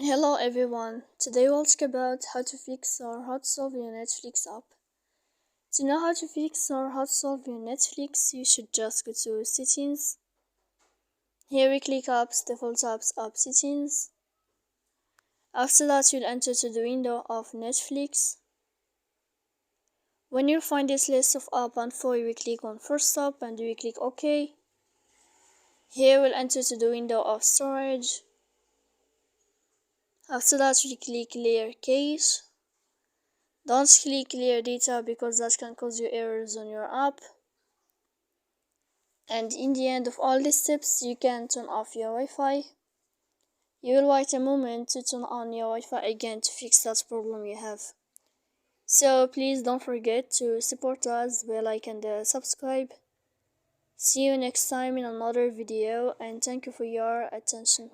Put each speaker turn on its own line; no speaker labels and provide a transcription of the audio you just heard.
Hello everyone, today we'll talk about how to fix or how to solve your Netflix app. To know how to fix or how to solve your Netflix, you should just go to settings. Here we click apps, default apps, app settings. After that you'll enter to the window of Netflix. When you find this list of app and for you will click on first app and you will click OK. Here we'll enter to the window of storage. After that we click clear cache. Don't click clear data because that can cause you errors on your app. And in the end of all these steps, you can turn off your Wi-Fi. You will wait a moment to turn on your Wi-Fi again to fix that problem you have. So please don't forget to support us by like and subscribe. See you next time in another video and thank you for your attention.